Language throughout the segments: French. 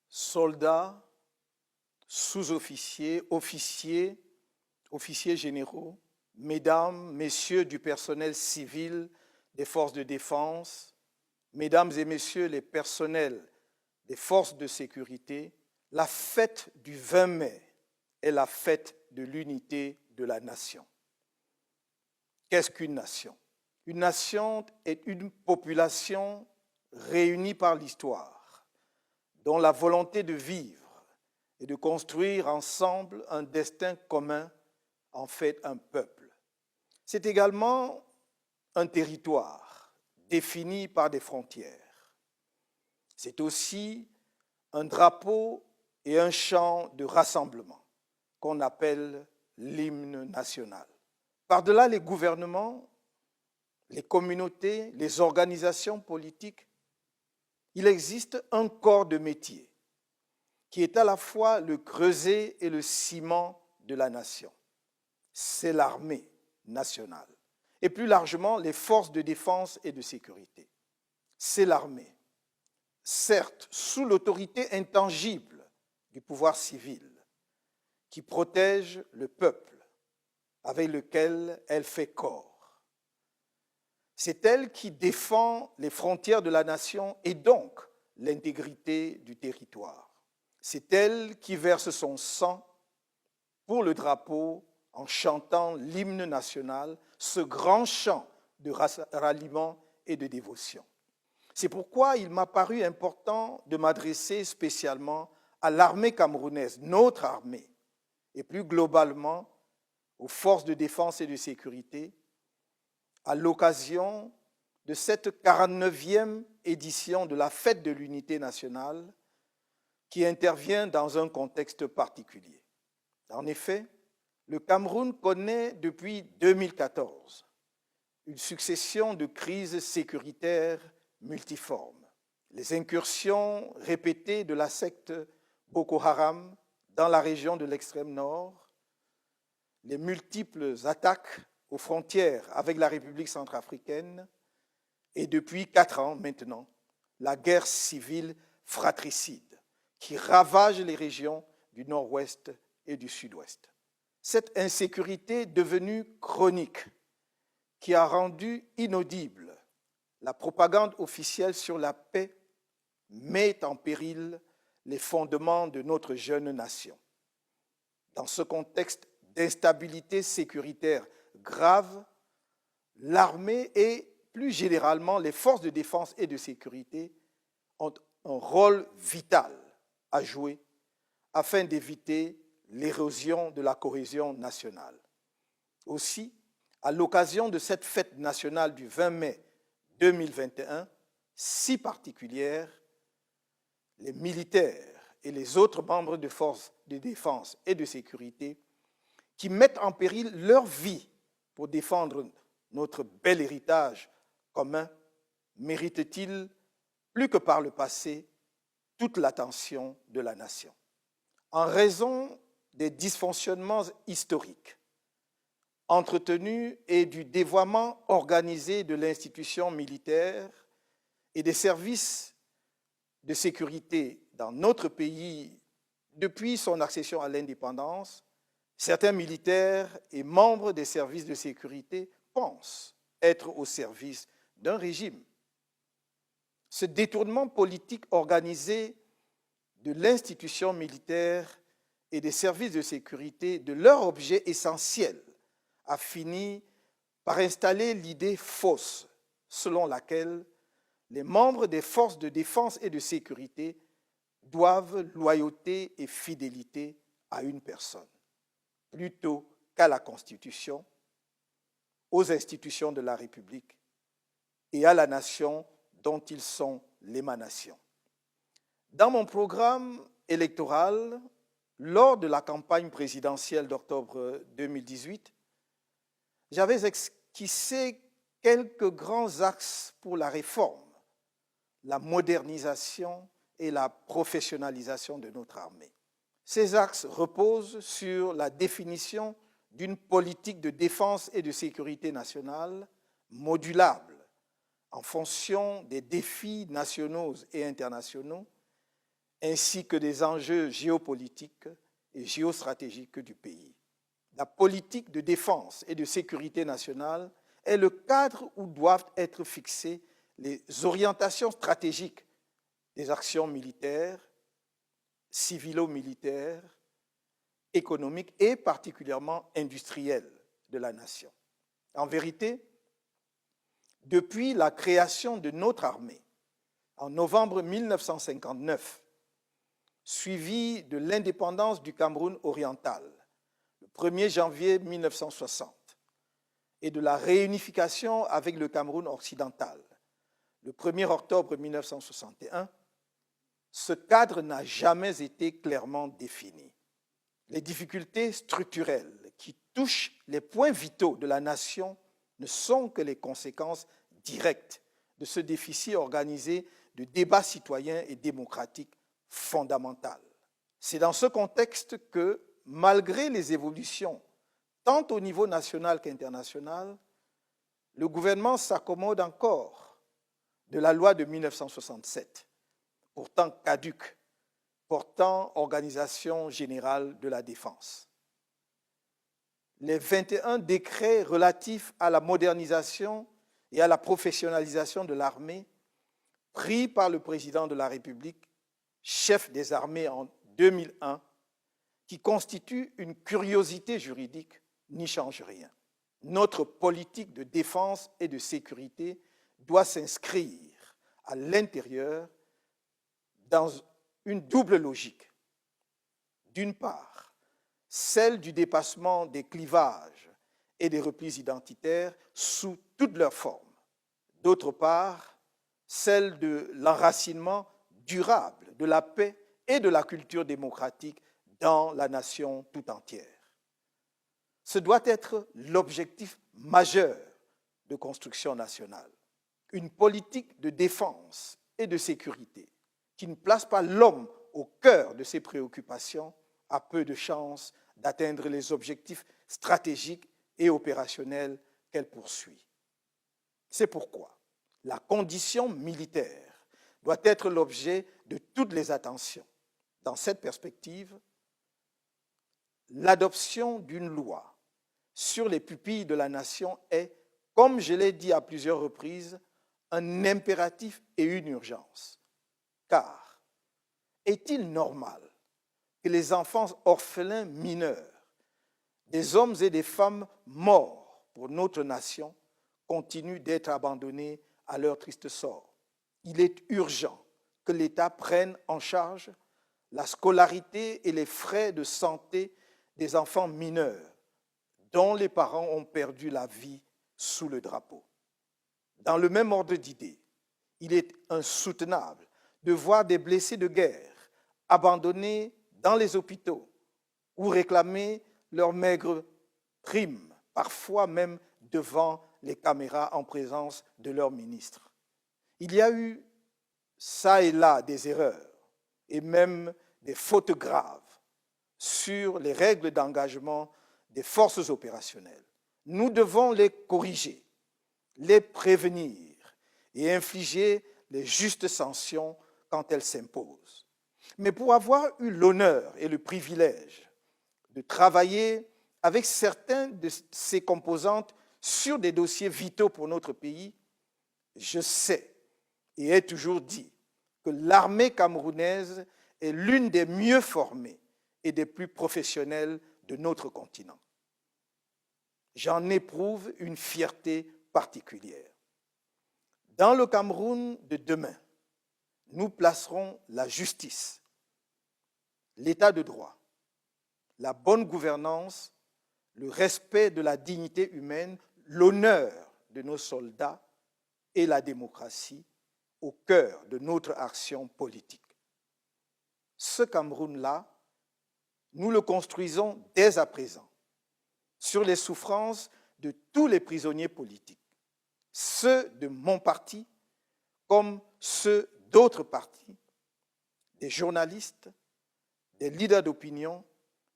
soldats, sous-officiers, officiers, officiers généraux, mesdames, messieurs du personnel civil des forces de défense, mesdames et messieurs les personnels des forces de sécurité, la fête du 20 mai est la fête de l'unité de la nation. Qu'est-ce qu'une nation? Une nation est une population réunie par l'histoire, dont la volonté de vivre et de construire ensemble un destin commun en fait un peuple. C'est également un territoire défini par des frontières. C'est aussi un drapeau et un chant de rassemblement qu'on appelle l'hymne national. Par-delà les gouvernements, les communautés, les organisations politiques, il existe un corps de métier qui est à la fois le creuset et le ciment de la nation. C'est l'armée nationale et plus largement les forces de défense et de sécurité. C'est l'armée, certes sous l'autorité intangible du pouvoir civil, qui protège le peuple avec lequel elle fait corps. C'est elle qui défend les frontières de la nation et donc l'intégrité du territoire. C'est elle qui verse son sang pour le drapeau en chantant l'hymne national, ce grand chant de ralliement et de dévotion. C'est pourquoi il m'a paru important de m'adresser spécialement à l'armée camerounaise, notre armée, et plus globalement aux forces de défense et de sécurité, à l'occasion de cette 49e édition de la Fête de l'Unité nationale qui intervient dans un contexte particulier. En effet, le Cameroun connaît depuis 2014 une succession de crises sécuritaires multiformes. Les incursions répétées de la secte Boko Haram dans la région de l'extrême nord, les multiples attaques aux frontières avec la République centrafricaine et depuis 4 ans maintenant, la guerre civile fratricide qui ravage les régions du nord-ouest et du sud-ouest. Cette insécurité devenue chronique qui a rendu inaudible la propagande officielle sur la paix met en péril les fondements de notre jeune nation. Dans ce contexte d'instabilité sécuritaire grave, l'armée et plus généralement les forces de défense et de sécurité ont un rôle vital à jouer afin d'éviter l'érosion de la cohésion nationale. Aussi, à l'occasion de cette fête nationale du 20 mai 2021, si particulière, les militaires et les autres membres de forces de défense et de sécurité qui mettent en péril leur vie pour défendre notre bel héritage commun méritent-ils, plus que par le passé, toute l'attention de la nation. En raison des dysfonctionnements historiques entretenus et du dévoiement organisé de l'institution militaire et des services de sécurité dans notre pays depuis son accession à l'indépendance, certains militaires et membres des services de sécurité pensent être au service d'un régime. Ce détournement politique organisé de l'institution militaire et des services de sécurité de leur objet essentiel a fini par installer l'idée fausse selon laquelle les membres des forces de défense et de sécurité doivent loyauté et fidélité à une personne, plutôt qu'à la Constitution, aux institutions de la République et à la nation dont ils sont l'émanation. Dans mon programme électoral, lors de la campagne présidentielle d'octobre 2018, j'avais esquissé quelques grands axes pour la réforme, la modernisation et la professionnalisation de notre armée. Ces axes reposent sur la définition d'une politique de défense et de sécurité nationale modulable en fonction des défis nationaux et internationaux ainsi que des enjeux géopolitiques et géostratégiques du pays. La politique de défense et de sécurité nationale est le cadre où doivent être fixées les orientations stratégiques des actions militaires, civilo-militaires, économiques et particulièrement industrielles de la nation. En vérité, depuis la création de notre armée en novembre 1959, suivie de l'indépendance du Cameroun oriental, le 1er janvier 1960, et de la réunification avec le Cameroun occidental, le 1er octobre 1961, ce cadre n'a jamais été clairement défini. Les difficultés structurelles qui touchent les points vitaux de la nation ne sont que les conséquences directes de ce déficit organisé de débat citoyen et démocratique fondamental. C'est dans ce contexte que, malgré les évolutions, tant au niveau national qu'international, le gouvernement s'accommode encore de la loi de 1967, pourtant caduque, portant Organisation générale de la défense. Les 21 décrets relatifs à la modernisation et à la professionnalisation de l'armée, pris par le président de la République, chef des armées en 2001, qui constituent une curiosité juridique, n'y changent rien. Notre politique de défense et de sécurité doit s'inscrire à l'intérieur dans une double logique. D'une part, celle du dépassement des clivages et des replis identitaires sous toutes leurs formes. D'autre part, celle de l'enracinement durable de la paix et de la culture démocratique dans la nation tout entière. Ce doit être l'objectif majeur de construction nationale. Une politique de défense et de sécurité qui ne place pas l'homme au cœur de ses préoccupations a peu de chances d'atteindre les objectifs stratégiques et opérationnels qu'elle poursuit. C'est pourquoi la condition militaire doit être l'objet de toutes les attentions. Dans cette perspective, l'adoption d'une loi sur les pupilles de la nation est, comme je l'ai dit à plusieurs reprises, un impératif et une urgence. Car est-il normal que les enfants orphelins mineurs, des hommes et des femmes morts pour notre nation, continuent d'être abandonnés à leur triste sort? Il est urgent que l'État prenne en charge la scolarité et les frais de santé des enfants mineurs dont les parents ont perdu la vie sous le drapeau. Dans le même ordre d'idées, il est insoutenable de voir des blessés de guerre abandonnés dans les hôpitaux ou réclamer leurs maigres primes, parfois même devant les caméras en présence de leurs ministres. Il y a eu ça et là des erreurs et même des fautes graves sur les règles d'engagement des forces opérationnelles. Nous devons les corriger, les prévenir et infliger les justes sanctions quand elles s'imposent. Mais pour avoir eu l'honneur et le privilège de travailler avec certaines de ces composantes sur des dossiers vitaux pour notre pays, je sais et ai toujours dit que l'armée camerounaise est l'une des mieux formées et des plus professionnelles de notre continent. J'en éprouve une fierté particulière. Dans le Cameroun de demain, nous placerons la justice, l'état de droit, la bonne gouvernance, le respect de la dignité humaine, l'honneur de nos soldats et la démocratie au cœur de notre action politique. Ce Cameroun-là, nous le construisons dès à présent sur les souffrances de tous les prisonniers politiques, ceux de mon parti comme ceux d'autres partis, des journalistes, des leaders d'opinion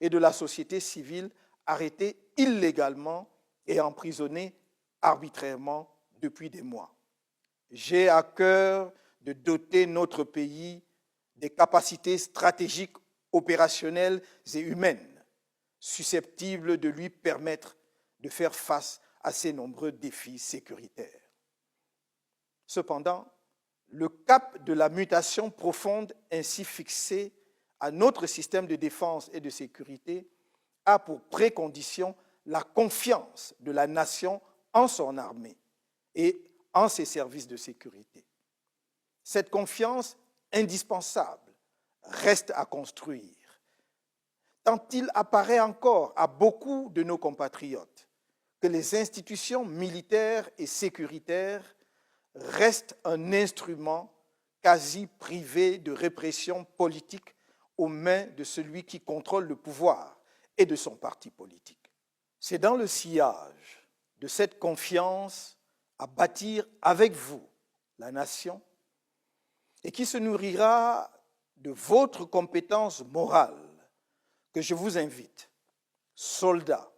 et de la société civile arrêtés illégalement et emprisonnés arbitrairement depuis des mois. J'ai à cœur de doter notre pays des capacités stratégiques, opérationnelles et humaines susceptibles de lui permettre de faire face à ces nombreux défis sécuritaires. Cependant, le cap de la mutation profonde ainsi fixé à notre système de défense et de sécurité a pour précondition la confiance de la nation en son armée et en ses services de sécurité. Cette confiance indispensable reste à construire, tant il apparaît encore à beaucoup de nos compatriotes que les institutions militaires et sécuritaires restent un instrument quasi privé de répression politique aux mains de celui qui contrôle le pouvoir et de son parti politique. C'est dans le sillage de cette confiance à bâtir avec vous la nation et qui se nourrira de votre compétence morale que je vous invite, soldats,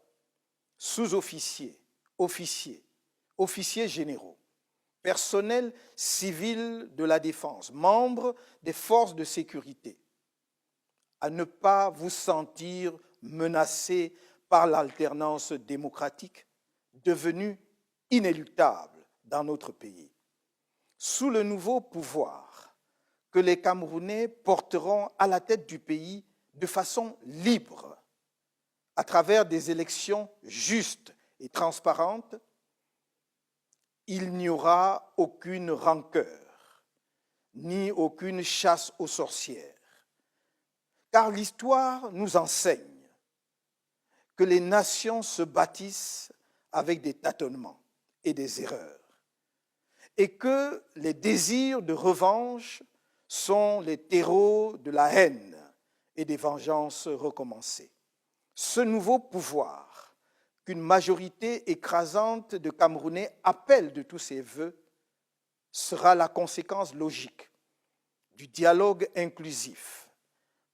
sous-officiers, officiers, officiers généraux, personnel civil de la défense, membres des forces de sécurité, à ne pas vous sentir menacés par l'alternance démocratique devenue inéluctable dans notre pays. Sous le nouveau pouvoir que les Camerounais porteront à la tête du pays de façon libre, à travers des élections justes et transparentes, il n'y aura aucune rancœur, ni aucune chasse aux sorcières. Car l'histoire nous enseigne que les nations se bâtissent avec des tâtonnements et des erreurs, et que les désirs de revanche sont les terreaux de la haine et des vengeances recommencées. Ce nouveau pouvoir qu'une majorité écrasante de Camerounais appelle de tous ses voeux sera la conséquence logique du dialogue inclusif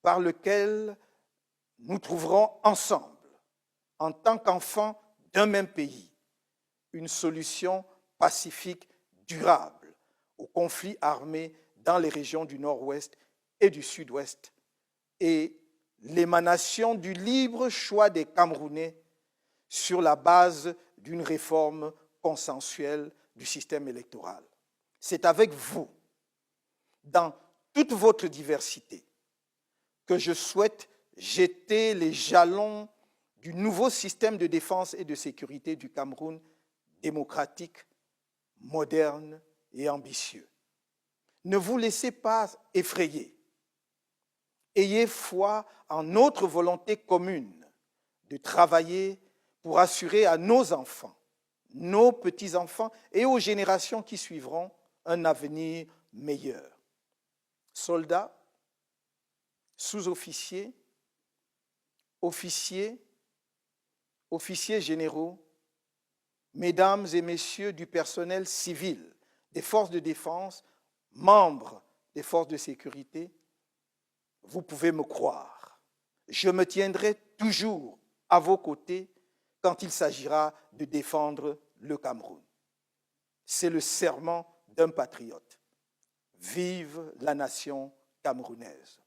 par lequel nous trouverons ensemble, en tant qu'enfants d'un même pays, une solution pacifique durable aux conflits armés dans les régions du Nord-Ouest et du Sud-Ouest et l'émanation du libre choix des Camerounais sur la base d'une réforme consensuelle du système électoral. C'est avec vous, dans toute votre diversité, que je souhaite jeter les jalons du nouveau système de défense et de sécurité du Cameroun, démocratique, moderne et ambitieux. Ne vous laissez pas effrayer. Ayez foi en notre volonté commune de travailler pour assurer à nos enfants, nos petits-enfants et aux générations qui suivront un avenir meilleur. Soldats, sous-officiers, officiers, officiers généraux, mesdames et messieurs du personnel civil, des forces de défense, membres des forces de sécurité, vous pouvez me croire. Je me tiendrai toujours à vos côtés quand il s'agira de défendre le Cameroun. C'est le serment d'un patriote. Vive la nation camerounaise.